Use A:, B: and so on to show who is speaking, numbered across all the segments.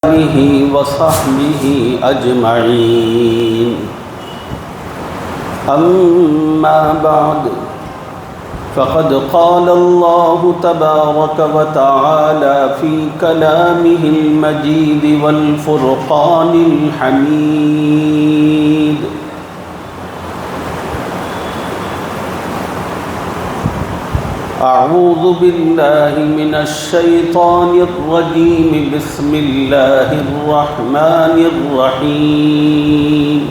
A: آلہ وصحبہ اجمعین اما بعد فقد قال اللہ تبارک وتعالی فی کلامہ المجید والفرقان الحمید اعوذ باللہ من الشیطان الرجیم بسم اللہ الرحمن الرحیم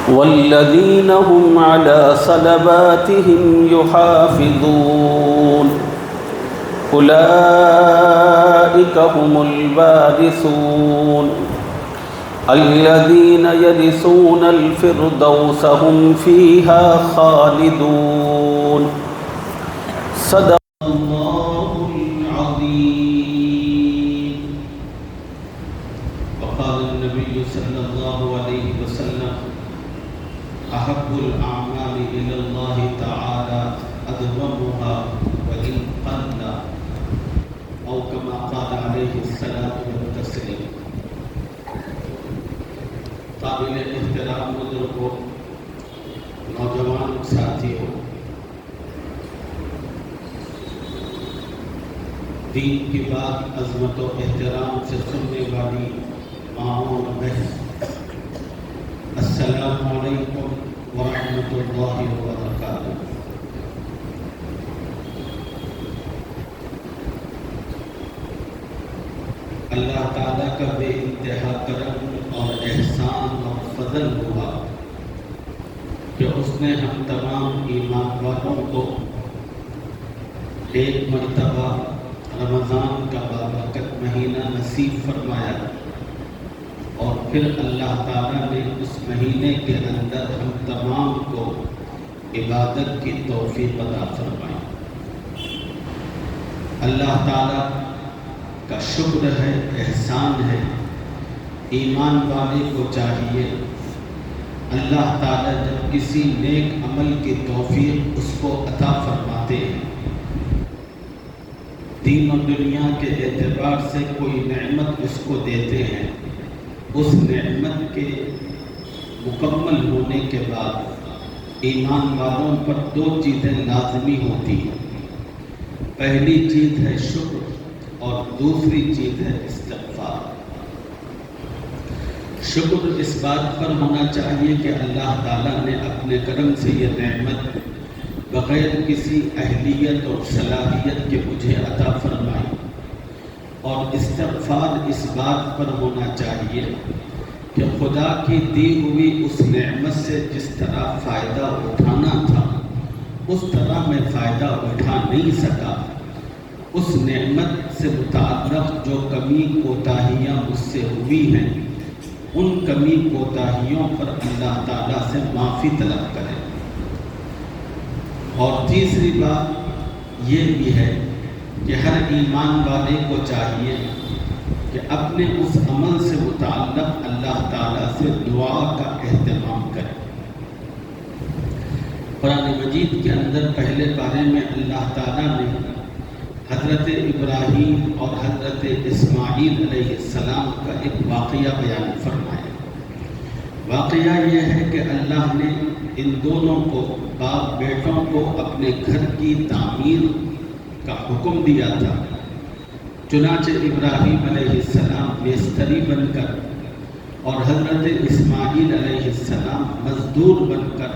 A: والذین هم علی صلواتهم یحافظون اولئک هم الوارثون الذين يرثون الفردوس هم فيها خالدون صدق الله العظيم وقال النبي صلى الله عليه وسلم أحب الأعمال إلى الله تعالى أدومها وإن قل أو كما قال عليه الصلاة والتسليم قابل احترام بزرگوں، نوجوان ساتھیوں، دین کی بات عظمت و احترام سے سننے والی ماؤں اور بہن، السلام علیکم ورحمۃ اللہ وبرکاتہ۔ اللہ تعالیٰ کا بے انتہا کرم اور احسان اور فضل ہوا کہ اس نے ہم تمام ایمان والوں کو ایک مرتبہ رمضان کا بابرکت مہینہ نصیب فرمایا، اور پھر اللہ تعالیٰ نے اس مہینے کے اندر ہم تمام کو عبادت کی توفیق عطا فرمائی۔ اللہ تعالیٰ کا شکر ہے، احسان ہے۔ ایمان والے کو چاہیے اللہ تعالیٰ جب کسی نیک عمل کی توفیق اس کو عطا فرماتے ہیں، دین و دنیا کے اعتبار سے کوئی نعمت اس کو دیتے ہیں، اس نعمت کے مکمل ہونے کے بعد ایمان والوں پر دو چیزیں لازمی ہوتی ہیں۔ پہلی چیز ہے شکر اور دوسری چیز ہے استغفار۔ شکر اس بات پر ہونا چاہیے کہ اللہ تعالیٰ نے اپنے کرم سے یہ نعمت بغیر کسی اہلیت اور صلاحیت کے مجھے عطا فرمائی، اور استغفار اس بات پر ہونا چاہیے کہ خدا کی دی ہوئی اس نعمت سے جس طرح فائدہ اٹھانا تھا اس طرح میں فائدہ اٹھا نہیں سکا۔ اس نعمت سے متعلق جو کمی کوتاہیاں مجھ سے ہوئی ہیں، ان کمی کوتاہیوں پر اللہ تعالیٰ سے معافی طلب کریں۔ اور تیسری بات یہ بھی ہے کہ ہر ایمان والے کو چاہیے کہ اپنے اس عمل سے متعلق اللہ تعالیٰ سے دعا کا اہتمام کرے۔ قرآن مجید کے اندر پہلے پارے میں اللہ تعالیٰ نے حضرت ابراہیم اور حضرت اسماعیل علیہ السلام کا ایک واقعہ بیان فرمایا۔ واقعہ یہ ہے کہ اللہ نے ان دونوں کو، باپ بیٹوں کو، اپنے گھر کی تعمیر کا حکم دیا تھا۔ چنانچہ ابراہیم علیہ السلام میستری بن کر اور حضرت اسماعیل علیہ السلام مزدور بن کر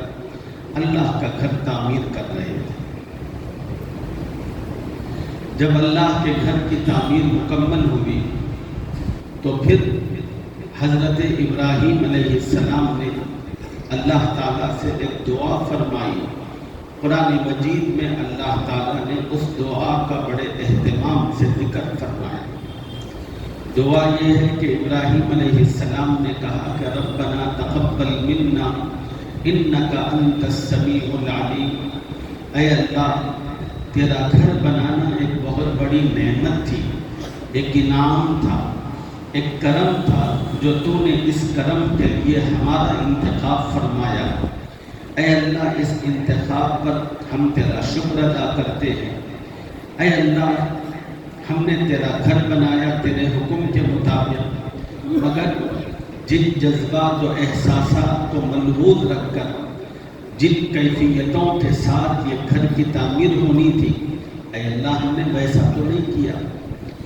A: اللہ کا گھر تعمیر کر رہے تھے۔ جب اللہ کے گھر کی تعمیر مکمل ہوئی تو پھر حضرت ابراہیم علیہ السلام نے اللہ تعالیٰ سے ایک دعا فرمائی۔ قرآن مجید میں اللہ تعالیٰ نے اس دعا کا بڑے اہتمام سے ذکر فرمایا۔ دعا یہ ہے کہ ابراہیم علیہ السلام نے کہا کہ ربنا تقبل منا انک انت السمیع العلیم۔ اے اللہ، تیرا گھر بنانا ایک بہت بڑی نعمت تھی، ایک انعام تھا، ایک کرم تھا جو تو نے اس کرم کے لیے ہمارا انتخاب فرمایا۔ اے اللہ، اس انتخاب پر ہم تیرا شکر ادا کرتے ہیں اے اللہ ہم نے تیرا گھر بنایا تیرے حکم کے مطابق، مگر جن جذبات و احساسات کو ملحوظ رکھ کر جن کیفیتوں کے ساتھ یہ گھر کی تعمیر ہونی تھی، اے اللہ ہم نے ویسا تو نہیں کیا،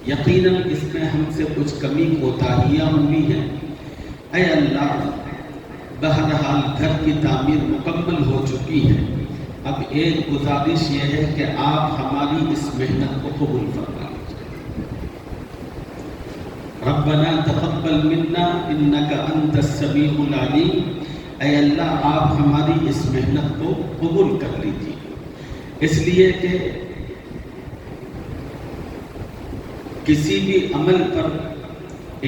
A: یقیناً اس میں ہم سے کچھ کمی کوتاہیاں ہوئی ہیں۔ اے اللہ بہرحال گھر کی تعمیر مکمل ہو چکی ہے، اب ایک گزارش یہ ہے کہ آپ ہماری اس محنت کو قبول فرمائیں۔ ربنا تقبل منا انک انت السمیع العلیم، اے اللہ آپ ہماری اس محنت کو قبول کر لیجیے، اس لیے کہ کسی بھی عمل پر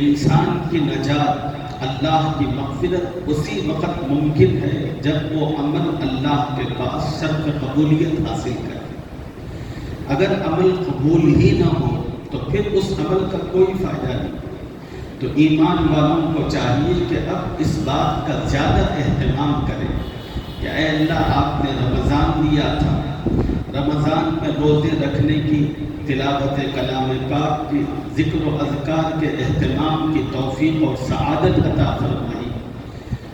A: انسان کی نجات، اللہ کی مغفرت اسی وقت ممکن ہے جب وہ عمل اللہ کے پاس شرط قبولیت حاصل کرے۔ اگر عمل قبول ہی نہ ہو تو پھر اس عمل کا کوئی فائدہ نہیں۔ تو ایمان والوں کو چاہیے کہ اب اس بات کا زیادہ اہتمام کریں کہ اے اللہ آپ نے رمضان دیا تھا، رمضان میں روزے رکھنے کی، تلاوت کلام پاک کی، ذکر و اذکار کے اہتمام کی توفیق اور سعادت عطا فرمائی۔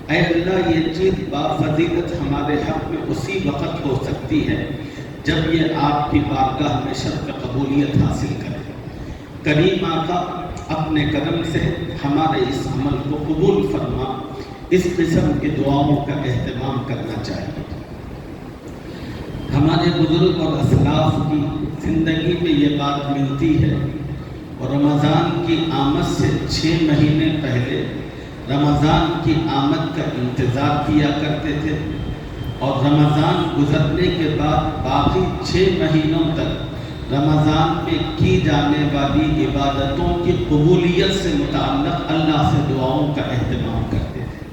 A: اے اللہ یہ چیز بافضیلت ہمارے حق میں اسی وقت ہو سکتی ہے جب یہ آپ کی بارگاہ میں شرط قبولیت حاصل کرے۔ کریم آقا اپنے کرم سے ہمارے اس عمل کو قبول فرما، اس قسم کی دعاؤں کا اہتمام کرنا چاہیے۔ ہمارے بزرگ اور اسلاف کی زندگی میں یہ بات ملتی ہے، اور رمضان کی آمد سے 6 مہینے پہلے رمضان کی آمد کا انتظار کیا کرتے تھے، اور رمضان گزرنے کے بعد باقی 6 مہینوں تک رمضان میں کی جانے والی عبادتوں کی قبولیت سے متعلق اللہ سے دعاؤں کا اہتمام کرتے تھے۔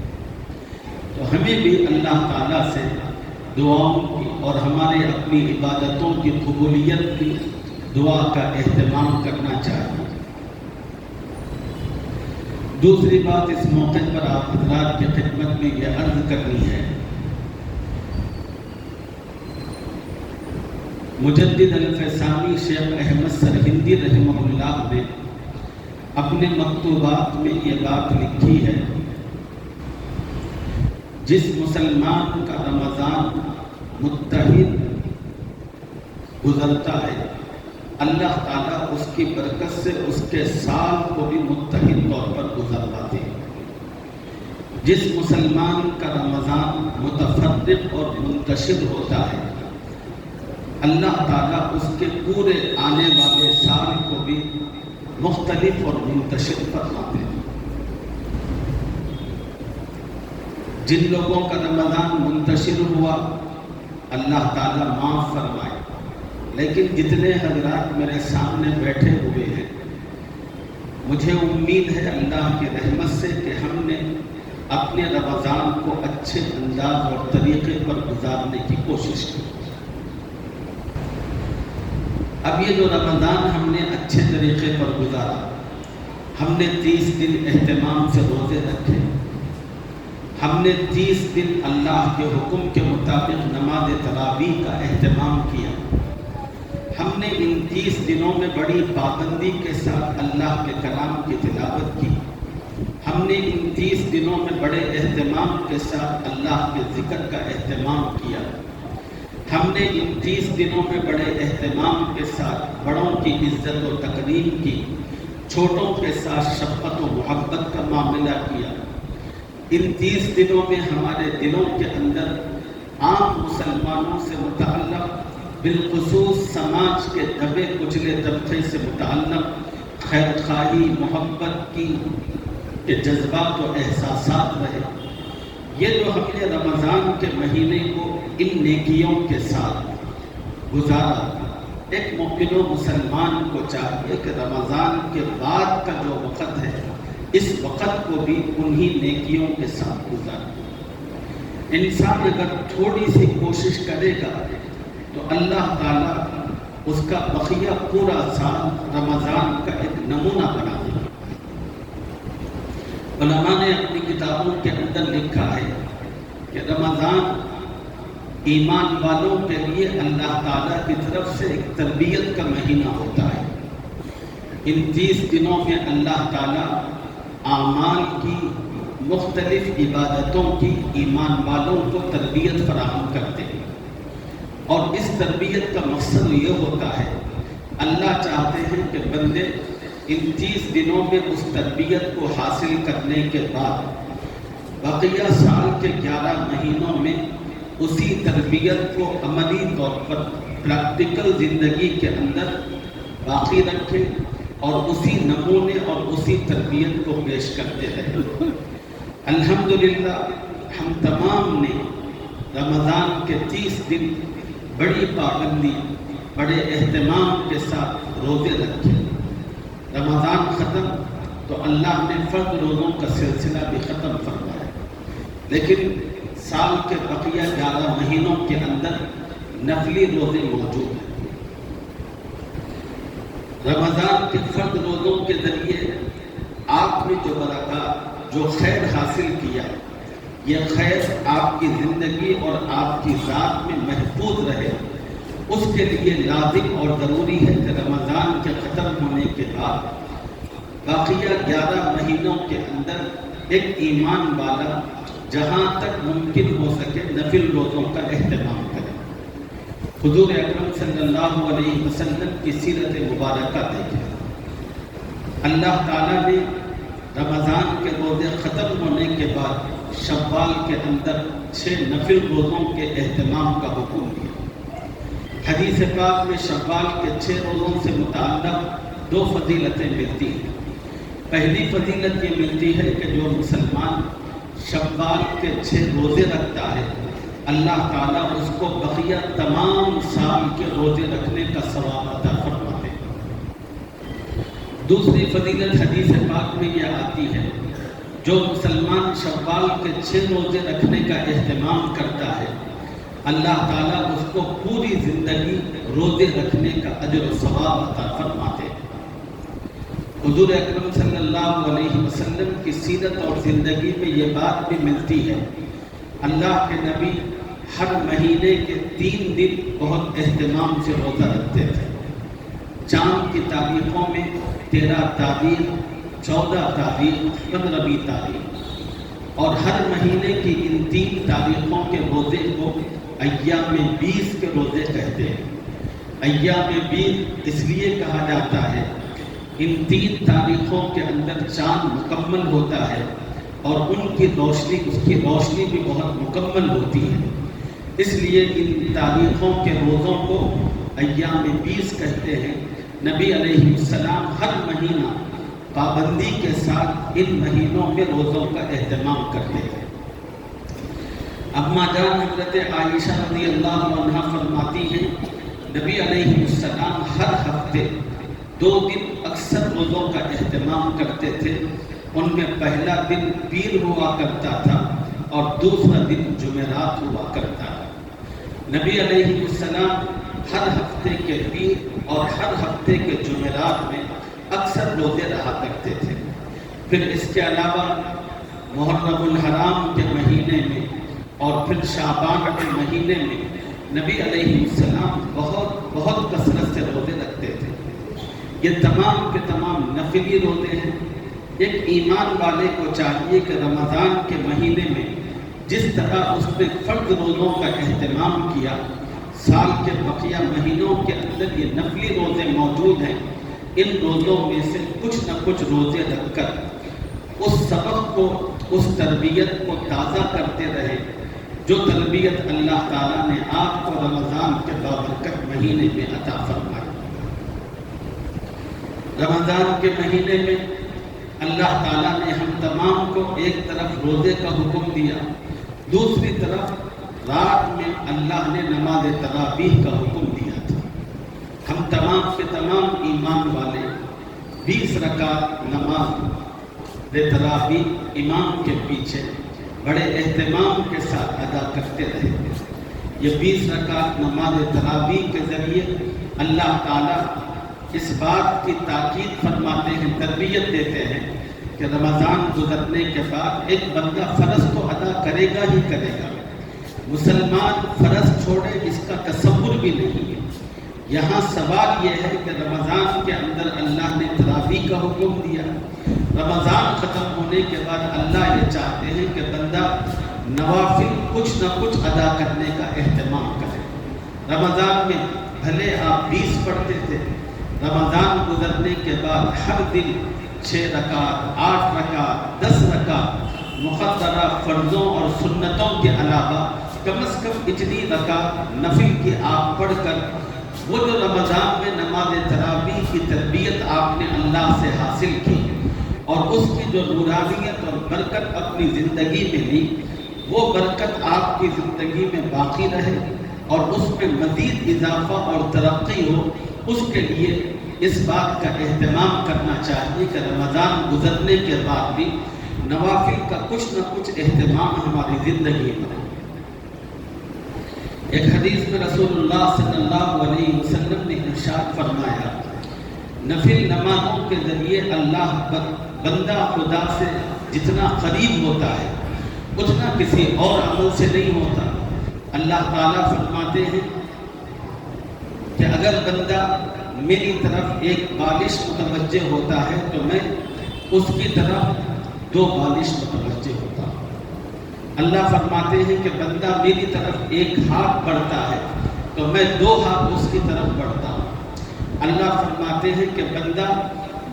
A: تو ہمیں بھی اللہ تعالیٰ سے دعاؤں کی اور ہمارے اپنی عبادتوں کی قبولیت کی دعا کا اہتمام کرنا چاہیے۔ دوسری بات اس موقع پر آپ حضرات کی خدمت میں یہ عرض کرنی ہے، مجدد الفیضانی شیخ احمد سرہندی رحمہ اللہ نے اپنے مکتوبات میں یہ بات لکھی ہے، جس مسلمان کا رمضان متحد گزرتا ہے، اللہ تعالیٰ اس کی برکت سے اس کے سال کو بھی متحد طور پر گزرواتے ہیں۔ جس مسلمان کا رمضان متفرق اور منتشر ہوتا ہے، اللہ تعالیٰ اس کے پورے آنے والے سال کو بھی مختلف اور منتشر فرماتے ہیں۔ جن لوگوں کا رمضان منتشر ہوا اللہ تعالیٰ معاف فرمائے، لیکن جتنے حضرات میرے سامنے بیٹھے ہوئے ہیں، مجھے امید ہے اللہ کی رحمت سے کہ ہم نے اپنے رمضان کو اچھے انداز اور طریقے پر گزارنے کی کوشش کی۔ اب یہ جو رمضان ہم نے اچھے طریقے پر گزارا، ہم نے 30 دن اہتمام سے روزے رکھے، ہم نے 30 دن اللہ کے حکم کے مطابق نماز تراویح کا اہتمام کیا، ہم نے ان 30 دنوں میں بڑی پابندی کے ساتھ اللہ کے کلام کی تلاوت کی، ہم نے ان 30 دنوں میں بڑے اہتمام کے ساتھ اللہ کے ذکر کا اہتمام کیا، ہم نے ان 30 دنوں میں بڑے اہتمام کے ساتھ بڑوں کی عزت و تکریم کی، چھوٹوں کے ساتھ شفقت و محبت کا معاملہ کیا۔ ان 30 دنوں میں ہمارے دلوں کے اندر عام مسلمانوں سے متعلق، بالخصوص سماج کے دبے کچلے طبقے سے متعلق خیر خواہی، محبت کی کے جذبات و احساسات رہے۔ یہ جو ہم نے رمضان کے مہینے کو ان نیکیوں کے ساتھ گزارا، ایک مومن و مسلمان کو چاہیے کہ رمضان کے بعد کا جو وقت ہے، اس وقت کو بھی انہی نیکیوں کے ساتھ گزارے۔ انسان اگر تھوڑی سی کوشش کرے گا تو اللہ تعالیٰ اس کا بقیہ پورا سال رمضان کا ایک نمونہ بنا دے گا۔ علماء نے اپنی کتابوں کے اندر لکھا ہے کہ رمضان ایمان والوں کے لیے اللہ تعالیٰ کی طرف سے ایک تربیت کا مہینہ ہوتا ہے۔ ان 30 دنوں میں اللہ تعالیٰ اعمال کی مختلف عبادتوں کی ایمان والوں کو تربیت فراہم کرتے ہیں، اور اس تربیت کا مقصد یہ ہوتا ہے، اللہ چاہتے ہیں کہ بندے ان 30 دنوں میں اس تربیت کو حاصل کرنے کے بعد بقیہ سال کے 11 مہینوں میں اسی تربیت کو عملی طور پر پریکٹیکل زندگی کے اندر باقی رکھیں اور اسی نمونے اور اسی تربیت کو پیش کرتے رہیں۔ الحمدللہ ہم تمام نے رمضان کے 30 دن بڑی پابندی، بڑے اہتمام کے ساتھ روزے رکھے۔ رمضان ختم تو اللہ نے فرض روزوں کا سلسلہ بھی ختم فرمایا، لیکن سال کے بقیہ 11 مہینوں کے اندر نفلی روزے موجود ہیں۔ رمضان کے فرض روزوں کے ذریعے آپ نے جو برکات، جو خیر حاصل کیا، یہ خیر آپ کی زندگی اور آپ کی ذات میں محفوظ رہے، اس کے لیے لازم اور ضروری ہے کہ رمضان کے ختم ہونے کے بعد باقیہ 11 مہینوں کے اندر ایک ایمان والا جہاں تک ممکن ہو سکے نفل روزوں کا اہتمام کرے۔ حضور اکرم صلی اللہ علیہ وسلم کی سیرت مبارکہ دیکھیں۔ اللہ تعالیٰ نے رمضان کے روزے ختم ہونے کے بعد شوال کے اندر 6 نفل روزوں کے اہتمام کا حکم دیا۔ حدیث پاک میں شوال کے 6 روزوں سے متعلق 2 فضیلتیں ملتی ہیں۔ پہلی فضیلت یہ ملتی ہے کہ جو مسلمان شوال کے 6 روزے رکھتا ہے، اللہ تعالیٰ اس کو بقیہ تمام سال کے روزے رکھنے کا ثواب عطا فرماتے ہیں۔ دوسری فضیلت حدیث پاک میں یہ آتی ہے، جو مسلمان شوال کے 6 روزے رکھنے کا اہتمام کرتا ہے، اللہ تعالیٰ اس کو پوری زندگی روزے رکھنے کا اجر و ثواب عطا فرماتے ہیں۔ حضور اکرم صلی اللہ علیہ وسلم کی سیرت اور زندگی میں یہ بات بھی ملتی ہے، اللہ کے نبی ہر مہینے کے 3 دن بہت اہتمام سے روزہ رکھتے تھے۔ چاند کی تاریخوں میں 13 تاریخ، 14 تاریخ، 15ویں تاریخ، اور ہر مہینے کی ان 3 تاریخوں کے روزے کو ایام 20 کے روزے کہتے ہیں۔ ایام 20 اس لیے کہا جاتا ہے، ان 3 تاریخوں کے اندر چاند مکمل ہوتا ہے اور ان کی روشنی، اس کی روشنی بھی بہت مکمل ہوتی ہے، اس لیے ان تاریخوں کے روزوں کو ایام 20 کہتے ہیں۔ نبی علیہ السلام ہر مہینہ پابندی کے ساتھ ان مہینوں میں روزوں کا اہتمام کرتے ہیں۔ اما جان حضرت عائشہ رضی اللہ عنہا فرماتی ہیں، نبی علیہ السلام ہر ہفتے 2 دن اکثر روزوں کا اہتمام کرتے تھے۔ ان میں پہلا دن پیر ہوا کرتا تھا اور دوسرا دن جمعرات ہوا کرتا تھا۔ نبی علیہ السلام ہر ہفتے کے پیر اور ہر ہفتے کے جمعرات میں اکثر روزے رہا کرتے تھے۔ پھر اس کے علاوہ محرم الحرام کے مہینے میں اور پھر شعبان کے مہینے میں نبی علیہ السلام بہت کثرت سے روزے رکھتے تھے۔ یہ تمام کے تمام نفلی روزے ہیں۔ ایک ایمان والے کو چاہیے کہ رمضان کے مہینے میں جس طرح اس نے فرض روزوں کا اہتمام کیا، سال کے بقیہ مہینوں کے اندر یہ نفلی روزے موجود ہیں، ان روزوں میں سے کچھ نہ کچھ روزے رکھ کر اس سبق کو، اس تربیت کو تازہ کرتے رہے، جو تربیت اللہ تعالیٰ نے آپ کو رمضان کے بابرکت مہینے میں عطا فرمائی۔ رمضان کے مہینے میں اللہ تعالیٰ نے ہم تمام کو ایک طرف روزے کا حکم دیا، دوسری طرف رات میں اللہ نے نماز تراویح کا حکم دیا تھا۔ ہم تمام کے تمام ایمان والے 20 رکعت نماز تراویح امام کے پیچھے بڑے اہتمام کے ساتھ ادا کرتے رہے۔ یہ 20 رکعت نماز تراویح کے ذریعے اللہ تعالیٰ اس بات کی تاکید فرماتے ہیں، تربیت دیتے ہیں کہ رمضان گزرنے کے بعد ایک بندہ فرض تو ادا کرے گا ہی کرے گا، مسلمان فرض چھوڑے اس کا تصور بھی نہیں ہے۔ یہاں سوال یہ ہے کہ رمضان کے اندر اللہ نے تراویح کا حکم دیا، رمضان ختم ہونے کے بعد اللہ یہ چاہتے ہیں کہ بندہ نوافل کچھ نہ کچھ ادا کرنے کا اہتمام کرے۔ رمضان میں بھلے آپ 20 پڑھتے تھے، رمضان گزرنے کے بعد ہر دن 6 رکعت، 8 رکعت، 10 رکعت مقررہ فرضوں اور سنتوں کے علاوہ کم از کم اتنی رکعت نفل کی آپ پڑھ کر وہ جو رمضان میں نماز تراویح کی تربیت آپ نے اللہ سے حاصل کی اور اس کی جو نورانیت اور برکت اپنی زندگی میں لی، وہ برکت آپ کی زندگی میں باقی رہے اور اس میں مزید اضافہ اور ترقی ہو، اس کے لیے اس بات کا اہتمام کرنا چاہیے کہ رمضان گزرنے کے بعد بھی نوافل کا کچھ نہ کچھ اہتمام ہماری زندگی میں ہو۔ ایک حدیث میں رسول اللہ صلی اللہ علیہ وسلم نے ارشاد فرمایا، نفل نمازوں کے ذریعے اللہ بندہ خدا سے جتنا قریب ہوتا ہے اتنا کسی اور عمل سے نہیں ہوتا۔ اللہ تعالیٰ فرماتے ہیں کہ اگر بندہ میری طرف ایک بالش متوجہ ہوتا ہے تو میں اس کی طرف 2 بالش متوجہ ہوتا ہوں۔ اللہ فرماتے ہیں کہ بندہ میری طرف ایک ہاتھ بڑھتا ہے تو میں 2 ہاتھ اس کی طرف بڑھتا ہوں۔ اللہ فرماتے ہیں کہ بندہ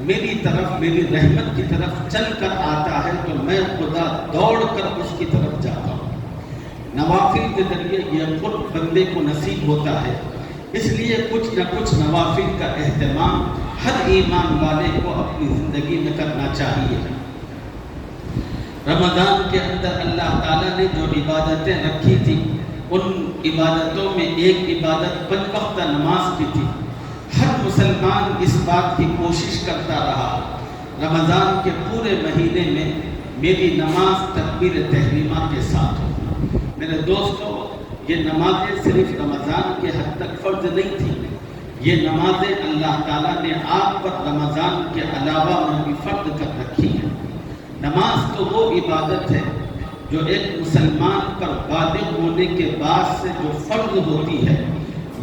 A: میری طرف، میری رحمت کی طرف چل کر آتا ہے تو میں خدا دوڑ کر اس کی طرف جاتا ہوں۔ نوافل کے ذریعے یہ قرب بندے کو نصیب ہوتا ہے، اس لیے کچھ نہ کچھ نوافل کا اہتمام ہر ایمان والے کو اپنی زندگی میں کرنا چاہیے۔ رمضان کے اندر اللہ تعالیٰ نے جو عبادتیں رکھی تھی ان عبادتوں میں ایک عبادت 5 وقت نماز کی تھی۔ ہر مسلمان اس بات کی کوشش کرتا رہا رمضان کے پورے مہینے میں میری نماز تکبیر تحریمہ کے ساتھ ہو۔ میرے دوستو، یہ نمازیں صرف رمضان کے حد تک فرض نہیں تھی، یہ نمازیں اللہ تعالیٰ نے آپ پر رمضان کے علاوہ میں بھی فرض کر رکھی ہیں۔ نماز تو وہ عبادت ہے جو ایک مسلمان پر بالغ ہونے کے بعد سے جو فرض ہوتی ہے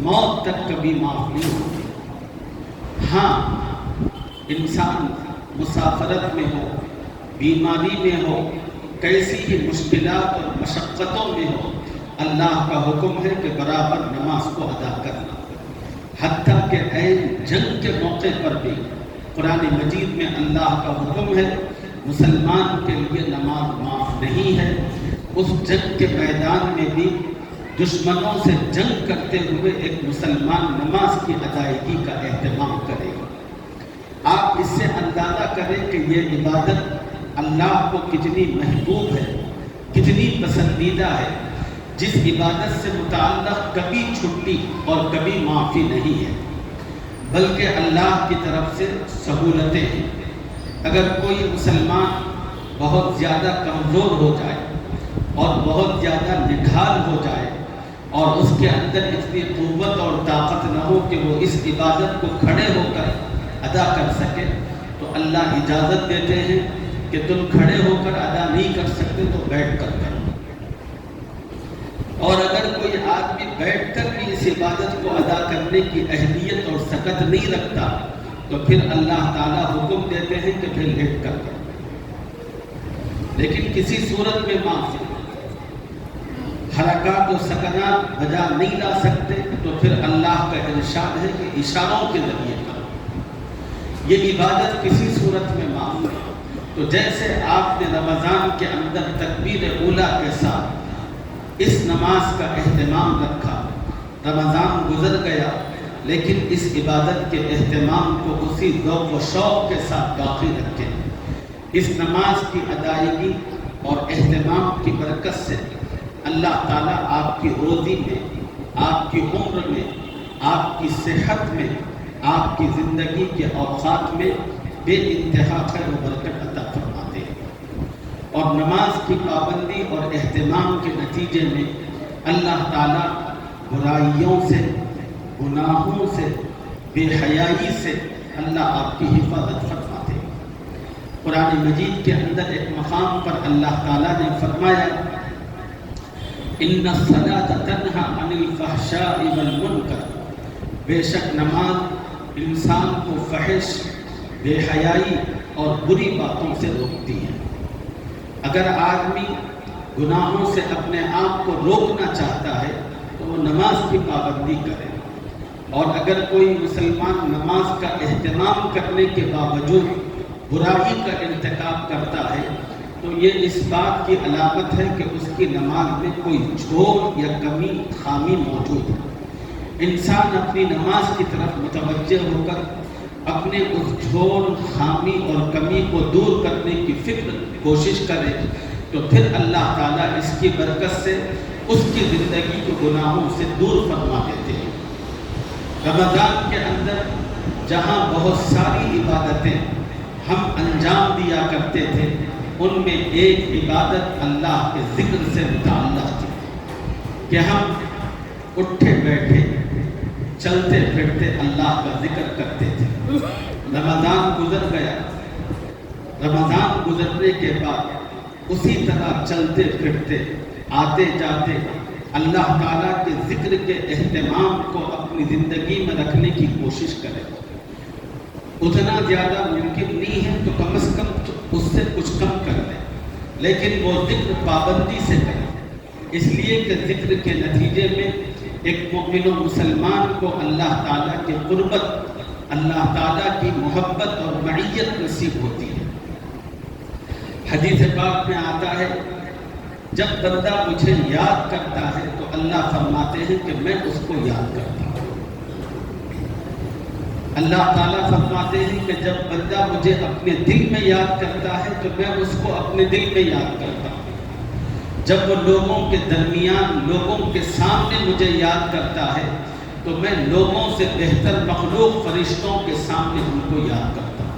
A: موت تک کبھی معاف نہیں ہوتی۔ ہاں، انسان مسافرت میں ہو، بیماری میں ہو، کیسی ہی مشکلات اور مشقتوں میں ہو، اللہ کا حکم ہے کہ برابر نماز کو ادا کرنا۔ حتیٰ کہ عین جنگ کے موقع پر بھی قرآن مجید میں اللہ کا حکم ہے، مسلمان کے لیے نماز معاف نہیں ہے۔ اس جنگ کے میدان میں بھی دشمنوں سے جنگ کرتے ہوئے ایک مسلمان نماز کی ادائیگی کا اہتمام کرے گا۔ آپ اس سے اندازہ کریں کہ یہ عبادت اللہ کو کتنی محبوب ہے، کتنی پسندیدہ ہے، جس عبادت سے متعلق کبھی چھٹی اور کبھی معافی نہیں ہے، بلکہ اللہ کی طرف سے سہولتیں ہیں۔ اگر کوئی مسلمان بہت زیادہ کمزور ہو جائے اور بہت زیادہ نڈھال ہو جائے اور اس کے اندر اتنی قوت اور طاقت نہ ہو کہ وہ اس عبادت کو کھڑے ہو کر ادا کر سکے، تو اللہ اجازت دیتے ہیں کہ تم کھڑے ہو کر ادا نہیں کر سکتے تو بیٹھ کر کرو۔ اور اگر کوئی آدمی بیٹھ کر بھی اس عبادت کو ادا کرنے کی اہلیت اور سکت نہیں رکھتا تو پھر اللہ تعالیٰ حکم دیتے ہیں کہ پھر لیٹ کر کرو۔ لیکن کسی صورت میں معافی، حرکات و سکنات بجا نہیں لا سکتے تو پھر اللہ کا ارشاد ہے کہ اشاروں کے ذریعے کرو۔ یہ عبادت کسی صورت میں معاف ہے۔ تو جیسے آپ نے رمضان کے اندر تکبیر اولیٰ کے ساتھ اس نماز کا اہتمام رکھا، رمضان گزر گیا لیکن اس عبادت کے اہتمام کو اسی ذوق و شوق کے ساتھ باقی رکھیں۔ اس نماز کی ادائیگی اور اہتمام کی برکت سے اللہ تعالیٰ آپ کی روزی میں، آپ کی عمر میں، آپ کی صحت میں، آپ کی زندگی کے اوقات میں بے انتہا خیر و برکت عطا فرماتے ہیں۔ اور نماز کی پابندی اور اہتمام کے نتیجے میں اللہ تعالیٰ برائیوں سے، گناہوں سے، بے حیائی سے اللہ آپ کی حفاظت فرماتے ہیں۔ قرآن مجید کے اندر ایک مقام پر اللہ تعالیٰ نے فرمایا ان الصلاۃ تنہی عن الفحشاء والمنکر، بے شک نماز انسان کو فحش، بے حیائی اور بری باتوں سے روکتی ہے۔ اگر آدمی گناہوں سے اپنے آپ کو روکنا چاہتا ہے تو وہ نماز کی پابندی کرے، اور اگر کوئی مسلمان نماز کا اہتمام کرنے کے باوجود برائی کا ارتکاب کرتا ہے تو یہ اس بات کی علامت ہے کہ اس کی نماز میں کوئی جھول یا کمی، خامی موجود ہے۔ انسان اپنی نماز کی طرف متوجہ ہو کر اپنے اس جھول، خامی اور کمی کو دور کرنے کی کوشش کرے تو پھر اللہ تعالیٰ اس کی برکت سے اس کی زندگی کو گناہوں سے دور فرما دیتے ہیں۔ رمضان کے اندر جہاں بہت ساری عبادتیں ہم انجام دیا کرتے تھے، ان میں ایک عبادت اللہ کے ذکر سے متعلق تھی کہ ہم اٹھے بیٹھے چلتے پھرتے اللہ کا ذکر کرتے تھے۔ رمضان گزر گیا، رمضان گزرنے کے بعد اسی طرح چلتے پھرتے آتے جاتے اللہ تعالیٰ کے ذکر کے اہتمام کو اپنی زندگی میں رکھنے کی کوشش کریں۔ اتنا زیادہ ممکن نہیں ہے تو کم از کم اس سے کچھ کم کر دیں، لیکن وہ ذکر پابندی سے کریں، اس لیے کہ ذکر کے نتیجے میں ایک مومن و مسلمان کو اللہ تعالیٰ کی قربت، اللہ تعالیٰ کی محبت اور معیت نصیب ہوتی ہے۔ حدیث پاک میں آتا ہے جب بندہ مجھے یاد کرتا ہے تو اللہ فرماتے ہیں کہ میں اس کو یاد کرتا ہوں۔ اللہ تعالیٰ فرماتے ہیں کہ جب بندہ مجھے اپنے دل میں یاد کرتا ہے تو میں اس کو اپنے دل میں یاد کرتا ہوں۔ جب وہ لوگوں کے درمیان، لوگوں کے سامنے مجھے یاد کرتا ہے تو میں لوگوں سے بہتر مخلوق فرشتوں کے سامنے ان کو یاد کرتا ہوں۔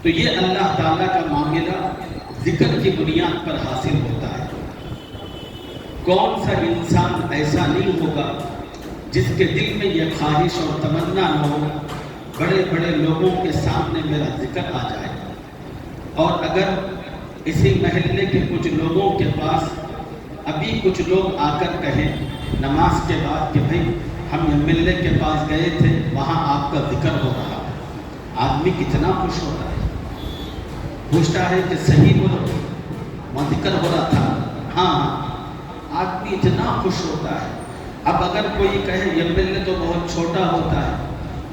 A: تو یہ اللہ تعالیٰ کا معاملہ ذکر کی بنیاد پر حاصل ہوتا ہے۔ کون سا انسان ایسا نہیں ہوگا جس کے دل میں یہ خواہش اور تمنا نہ ہو بڑے بڑے لوگوں کے سامنے میرا ذکر آ جائے، اور اگر اسی محلے کے کچھ لوگوں کے پاس ابھی کچھ لوگ آ کر کہیں نماز کے بعد کہ بھائی ہم محلے کے پاس گئے تھے، وہاں آپ کا ذکر ہو رہا ہے، آدمی کتنا خوش ہوتا ہے، پوچھتا ہے کہ صحیح بولو وہاں ذکر ہو رہا تھا، ہاں، آدمی اتنا خوش ہوتا ہے۔ اب اگر کوئی کہے یہ ملنے تو بہت چھوٹا ہوتا ہے،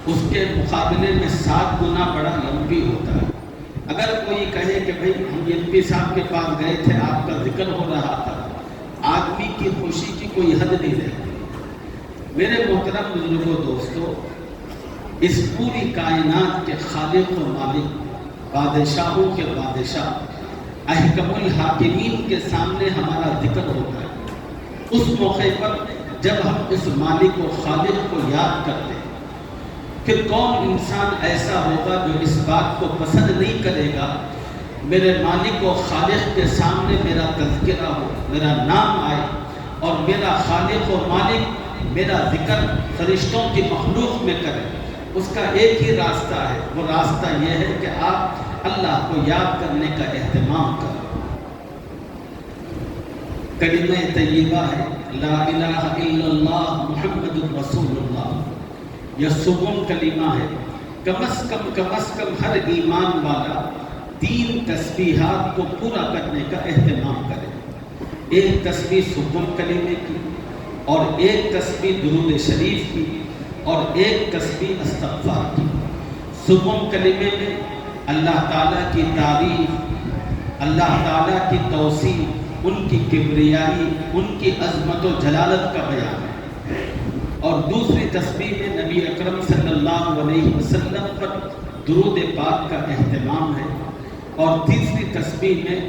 A: اس کے مقابلے میں 7 گنا بڑا لمبی ہوتا ہے۔ اگر کوئی کہے کہ بھئی ہم ایم پی صاحب کے پاس گئے تھے، آپ کا ذکر ہو رہا تھا، آدمی کی خوشی کی کوئی حد نہیں رہتی۔ میرے محترم بزرگوں، دوستو، اس پوری کائنات کے خالق و مالک، بادشاہوں کے بادشاہ، احکم الحاکمین کے سامنے ہمارا ذکر ہوتا ہے۔ اس موقع پر جب ہم اس مالک و خالق کو یاد کرتے ہیں، پھر کون انسان ایسا ہوگا جو اس بات کو پسند نہیں کرے گا میرے مالک و خالق کے سامنے میرا تذکرہ ہو، میرا نام آئے، اور میرا خالق و مالک میرا ذکر فرشتوں کی مخلوق میں کرے۔ اس کا ایک ہی راستہ ہے، وہ راستہ یہ ہے کہ آپ اللہ کو یاد کرنے کا اہتمام کریں۔ کلمہ طیبہ ہے لا الہ الا اللہ محمد رسول اللہ، یہ سکون کلمہ ہے۔ کم از کم ہر ایمان والا 3 تسبیحات کو پورا کرنے کا اہتمام کرے۔ ایک تسبیح سکون کلمے کی، اور ایک تسبیح درود شریف کی، اور ایک تسبیح استغفار کی۔ سکون کلمے میں اللہ تعالیٰ کی تعریف، اللہ تعالیٰ کی توصیف، ان کی کبریائی، ان کی عظمت و جلالت کا بیان ہے، اور دوسری تسبیح میں نبی اکرم صلی اللہ علیہ وسلم پر درود پاک کا اہتمام ہے، اور تیسری تسبیح میں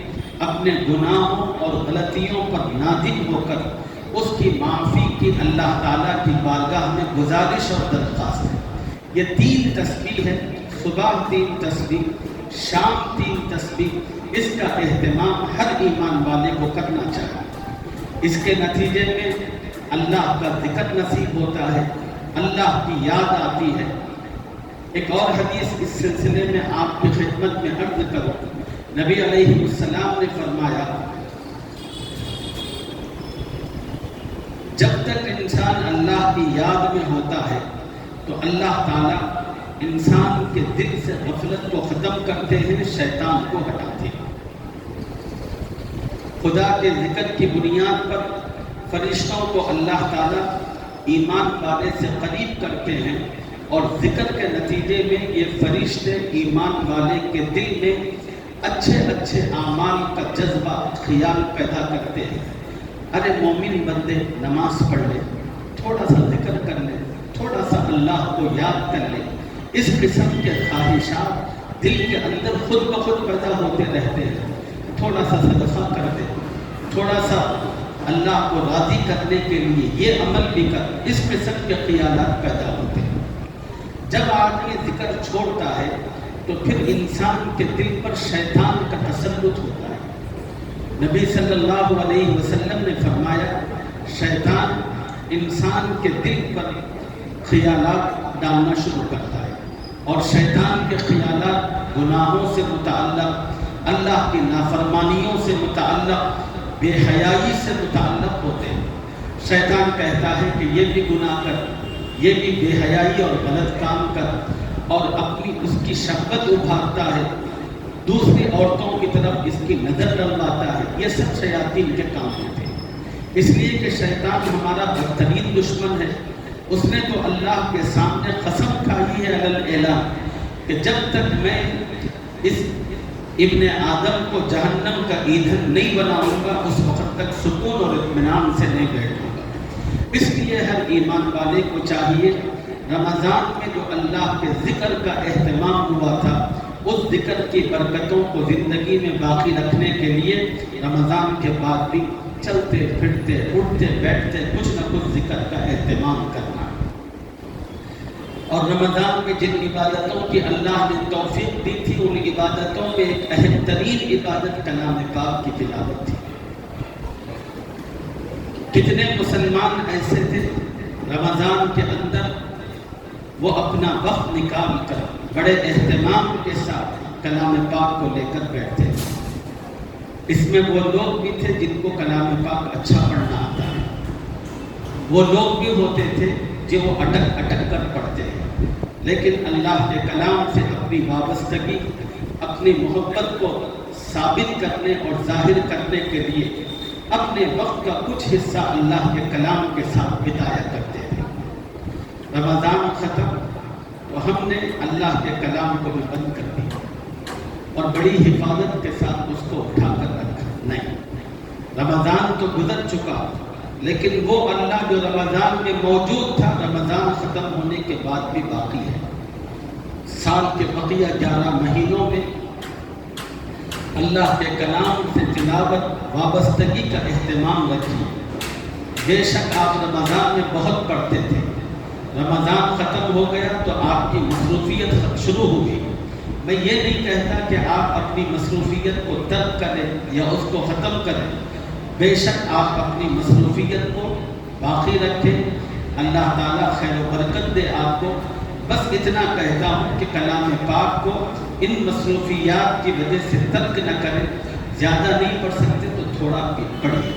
A: اپنے گناہوں اور غلطیوں پر نادم ہو کر اس کی معافی کی اللہ تعالیٰ کی بارگاہ میں گزارش اور درخواست ہے۔ یہ 3 تسبیح ہے، صبح 3 تسبیح، شام 3 تسبیح۔ اس کا اہتمام ہر ایمان والے کو کرنا چاہیے۔ اس کے نتیجے میں اللہ کا ذکر نصیب ہوتا ہے، اللہ کی یاد آتی ہے۔ ایک اور حدیث اس سلسلے میں آپ کی خدمت میں عرض کروں۔ نبی علیہ السلام نے فرمایا جب تک انسان اللہ کی یاد میں ہوتا ہے تو اللہ تعالیٰ انسان کے دل سے غفلت کو ختم کرتے ہیں، شیطان کو ہٹاتے ہیں۔ خدا کے ذکر کی بنیاد پر فرشتوں کو اللہ تعالیٰ ایمان والے سے قریب کرتے ہیں، اور ذکر کے نتیجے میں یہ فرشتے ایمان والے کے دل میں اچھے اچھے اعمال کا جذبہ، خیال پیدا کرتے ہیں۔ ارے مومن بندے نماز پڑھ لے، تھوڑا سا ذکر کر لے، تھوڑا سا اللہ کو یاد کر لے، اس قسم کے خواہشات دل کے اندر خود بخود پیدا ہوتے رہتے ہیں۔ تھوڑا سا صدقہ کر دے، تھوڑا سا اللہ کو راضی کرنے کے لیے یہ عمل بھی کر، اس قسم کے خیالات پیدا ہوتے ہیں۔ جب آدمی ذکر چھوڑتا ہے تو پھر انسان کے دل پر شیطان کا تسلط ہوتا ہے۔ نبی صلی اللہ علیہ وسلم نے فرمایا، شیطان انسان کے دل پر خیالات ڈالنا شروع کرتا ہے، اور شیطان کے خیالات گناہوں سے متعلق، اللہ کی نافرمانیوں سے متعلق، بے حیائی سے متعلق ہوتے ہیں۔ شیطان کہتا ہے کہ یہ بھی گناہ کر، یہ بھی بے حیائی اور غلط کام کر، اور اپنی اس کی شہوت ابھارتا ہے، دوسری عورتوں کی طرف اس کی نظر ڈلواتا ہے۔ یہ سب شیاطین کے کام ہوتے ہیں، اس لیے کہ شیطان ہمارا بدترین دشمن ہے۔ اس نے تو اللہ کے سامنے قسم کھائی ہے علی الاعلان کہ جب تک میں اس ابن آدم کو جہنم کا ایندھن نہیں بناؤں گا، اس وقت تک سکون اور اطمینان سے نہیں بیٹھوں گا۔ اس لیے ہر ایمان والے کو چاہیے، رمضان میں جو اللہ کے ذکر کا اہتمام ہوا تھا، اس ذکر کی برکتوں کو زندگی میں باقی رکھنے کے لیے رمضان کے بعد بھی چلتے پھرتے اٹھتے بیٹھتے کچھ نہ کچھ ذکر کا اہتمام کرنا۔ اور رمضان میں جن عبادتوں کی اللہ نے توفیق دی تھی، ان عبادتوں میں ایک اہم ترین عبادت کلام پاک کی تلاوت تھی۔ کتنے مسلمان ایسے تھے رمضان کے اندر وہ اپنا وقت نکال کر بڑے اہتمام کے ساتھ کلام پاک کو لے کر بیٹھتے تھے۔ اس میں وہ لوگ بھی تھے جن کو کلام پاک اچھا پڑھنا آتا ہے، وہ لوگ بھی ہوتے تھے جو وہ اٹک اٹک کر پڑھتے ہیں، لیکن اللہ کے کلام سے اپنی وابستگی، اپنی محبت کو ثابت کرنے اور ظاہر کرنے کے لیے اپنے وقت کا کچھ حصہ اللہ کے کلام کے ساتھ بتایا کرتے ہیں۔ رمضان ختم تو ہم نے اللہ کے کلام کو بھی بند کر دیا اور بڑی حفاظت کے ساتھ اس کو اٹھا کر رکھا۔ نہیں، رمضان تو گزر چکا، لیکن وہ اللہ جو رمضان میں موجود تھا، رمضان ختم ہونے کے بعد بھی باقی ہے۔ سال کے بقیہ 11 مہینوں میں اللہ کے کلام سے تلاوت، وابستگی کا اہتمام رکھیے۔ بے شک آپ رمضان میں بہت پڑھتے تھے، رمضان ختم ہو گیا تو آپ کی مصروفیت شروع ہوگی۔ میں یہ نہیں کہتا کہ آپ اپنی مصروفیت کو ترک کریں یا اس کو ختم کریں، بے شک آپ اپنی مصروفیت کو باقی رکھیں، اللہ تعالیٰ خیر و برکت دے آپ کو۔ بس اتنا کہتا ہوں کہ کلام پاک کو ان مصروفیات کی وجہ سے ترک نہ کریں۔ زیادہ نہیں پڑھ سکتے تو تھوڑا بھی پڑھیے۔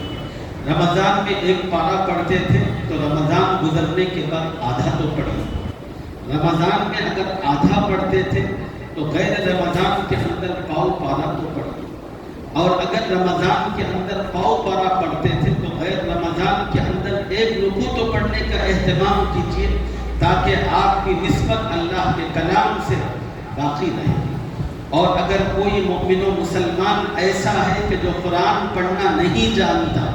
A: رمضان میں ایک پارہ پڑھتے تھے تو رمضان گزرنے کے بعد آدھا تو پڑھیے۔ رمضان میں اگر آدھا پڑھتے تھے تو غیر رمضان کے اندر پاؤ پارہ تو پڑھیے، اور اگر رمضان کے اندر پاؤ پارہ پڑھتے تھے تو غیر رمضان کے اندر ایک رکوع تو پڑھنے کا اہتمام کیجیے، تاکہ آپ کی نسبت اللہ کے کلام سے باقی رہے۔ اور اگر کوئی مومن و مسلمان ایسا ہے کہ جو قرآن پڑھنا نہیں جانتا،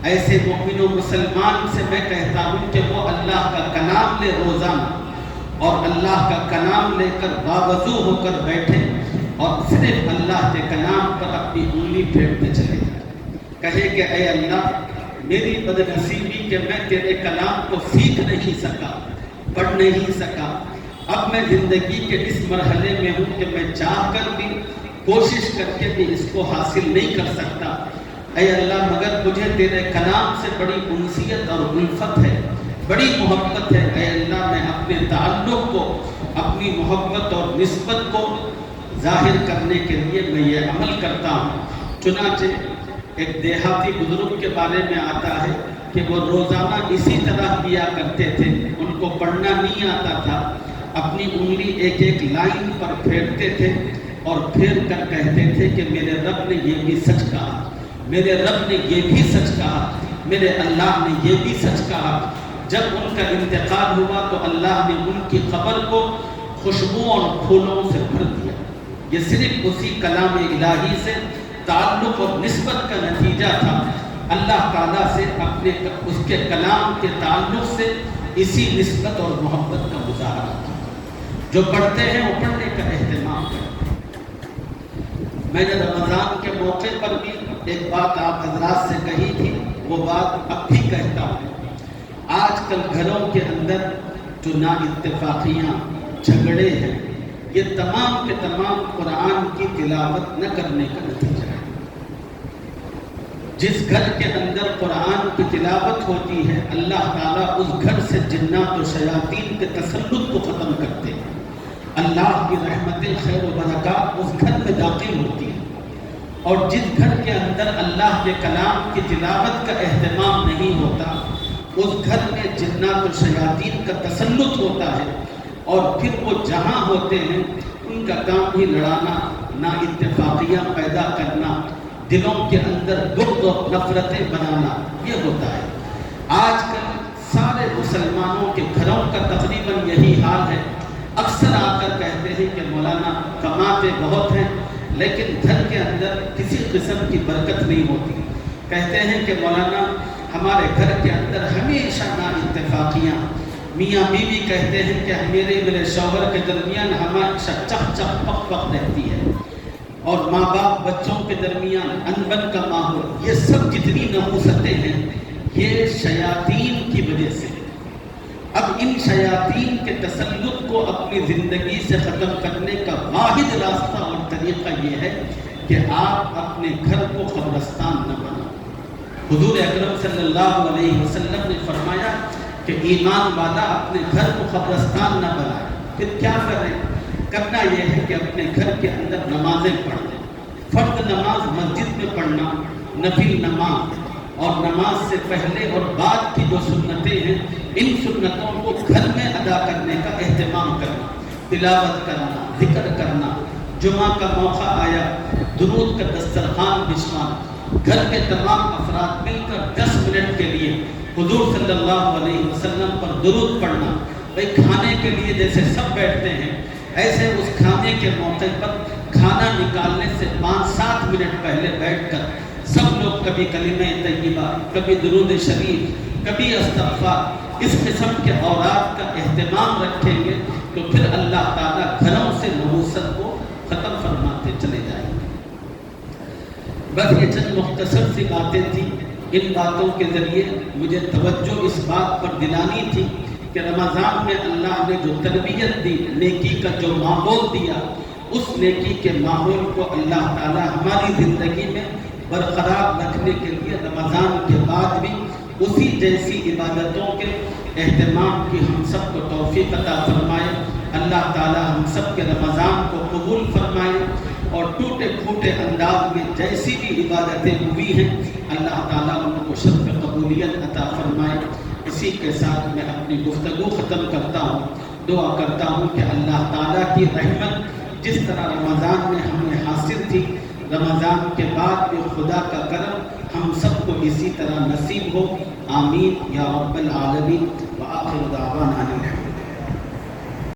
A: ایسے مومن و مسلمان سے میں کہتا ہوں کہ وہ اللہ کا کلام لے روزانہ، اور اللہ کا کلام لے کر باوضو ہو کر بیٹھے اور صرف اللہ کے کلام پر اپنی انگلی پھیرتے چلے جائیں۔ کہے کہ اے اللہ، میری بدنصیبی کہ میں تیرے کلام کو سیکھ نہیں سکا، پڑھ نہیں سکا، اب میں زندگی کے اس مرحلے میں ہوں کہ میں چاہ کر بھی، کوشش کر کے بھی اس کو حاصل نہیں کر سکتا۔ اے اللہ، مگر مجھے تیرے کلام سے بڑی انسیت اور الفت ہے، بڑی محبت ہے۔ اے اللہ، میں اپنے تعلق کو، اپنی محبت اور نسبت کو ظاہر کرنے کے لیے میں یہ عمل کرتا ہوں۔ چنانچہ ایک دیہاتی بزرگ کے بارے میں آتا ہے کہ وہ روزانہ اسی طرح کیا کرتے تھے، ان کو پڑھنا نہیں آتا تھا، اپنی انگلی ایک ایک لائن پر پھیرتے تھے اور پھیر کر کہتے تھے کہ میرے رب نے یہ بھی سچ کہا، میرے رب نے یہ بھی سچ کہا، میرے اللہ نے یہ بھی سچ کہا۔ جب ان کا انتقال ہوا تو اللہ نے ان کی قبر کو خوشبو اور پھولوں سے بھر دیا۔ یہ صرف اسی کلام الہی سے تعلق اور نسبت کا نتیجہ تھا۔ اللہ تعالیٰ سے اپنے اس کے کلام کے تعلق سے اسی نسبت اور محبت کا مظاہرہ تھا۔ جو پڑھتے ہیں وہ پڑھنے کا اہتمام کرتے ہیں۔ میں نے رمضان کے موقع پر بھی ایک بات آپ حضرات سے کہی تھی، وہ بات اب بھی کہتا ہوں۔ آج کل گھروں کے اندر جو نا اتفاقیاں، جھگڑے ہیں، یہ تمام کے تمام قرآن کی تلاوت نہ کرنے کا نتیجہ ہے۔ جس گھر کے اندر قرآن کی تلاوت ہوتی ہے، اللہ تعالیٰ اس گھر سے جنات و شیاطین کے تسلط کو ختم کرتے ہیں۔ اللہ کی رحمتیں، خیر و برکات اس گھر میں داخل ہوتی ہیں۔ اور جس گھر کے اندر اللہ کے کلام کی تلاوت کا اہتمام نہیں ہوتا، اس گھر میں جنات و شیاطین کا تسلط ہوتا ہے، اور پھر وہ جہاں ہوتے ہیں ان کا کام ہی لڑانا، نا اتفاقیاں پیدا کرنا، دلوں کے اندر بغض و نفرتیں بنانا، یہ ہوتا ہے۔ آج کل سارے مسلمانوں کے گھروں کا تقریباً یہی حال ہے۔ اکثر آ کر کہتے ہیں کہ مولانا کماتے بہت ہیں لیکن گھر کے اندر کسی قسم کی برکت نہیں ہوتی۔ کہتے ہیں کہ مولانا ہمارے گھر کے اندر ہمیشہ نا اتفاقیاں، میاں بیوی کہتے ہیں کہ میرے شوہر کے درمیان ہمیشہ چپ چپ پک پک رہتی ہے، اور ماں باپ بچوں کے درمیان انبن کا ماحول، یہ سب جتنی نحوستیں ہیں یہ شیاطین کی وجہ سے۔ اب ان شیاطین کے تسلط کو اپنی زندگی سے ختم کرنے کا واحد راستہ اور طریقہ یہ ہے کہ آپ اپنے گھر کو قبرستان نہ بنائیں۔ حضور اکرم صلی اللہ علیہ وسلم نے فرمایا کہ ایمان والا اپنے گھر کو قبرستان نہ بنائے۔ پھر کیا کریں؟ کرنا یہ ہے کہ اپنے گھر کے اندر نمازیں پڑھ لیں۔ فرض نماز مسجد میں پڑھنا، نفل نماز اور نماز سے پہلے اور بعد کی جو سنتیں ہیں، ان سنتوں کو گھر میں ادا کرنے کا اہتمام کرنا، تلاوت کرنا، ذکر کرنا، جمعہ کا موقع آیا درود کا دسترخوان بچھوانا، گھر کے تمام افراد مل کر 10 منٹ کے لیے حضور صلی اللہ علیہ وسلم پر درود پڑھنا۔ بھئی کھانے کے لیے جیسے سب بیٹھتے ہیں، ایسے اس کھانے کے موقع پر کھانا نکالنے سے 5-7 منٹ پہلے بیٹھ کر سب لوگ کبھی کلمہ طیبہ، کبھی درود شریف، کبھی استغفار، اس قسم کے اوراد کا اہتمام رکھیں گے تو پھر اللہ تعالیٰ گھروں سے نحوست کو ختم فرماتے چلے جائیں گے۔ بس یہ چند مختصر سی باتیں تھیں۔ ان باتوں کے ذریعے مجھے توجہ اس بات پر دلانی تھی کہ رمضان میں اللہ نے جو تربیت دی، نیکی کا جو ماحول دیا، اس نیکی کے ماحول کو اللہ تعالیٰ ہماری زندگی میں برقرار رکھنے کے لیے رمضان کے بعد بھی اسی جیسی عبادتوں کے اہتمام کی ہم سب کو توفیق عطا فرمائے۔ اللہ تعالیٰ ہم سب کے رمضان کو قبول فرمائے، اور ٹوٹے پھوٹے انداز میں جیسی بھی عبادتیں ہوئی ہیں اللہ تعالیٰ ان کو شرف قبولیت عطا فرمائے۔ اسی کے ساتھ میں اپنی گفتگو ختم کرتا ہوں، دعا کرتا ہوں کہ اللہ تعالیٰ کی رحمت جس طرح رمضان میں ہمیں حاصل تھی، رمضان کے بعد بھی خدا کا کرم ہم سب کو اسی طرح نصیب ہو۔ آمین یا رب العالمین۔ وآخر دعوانا الحمد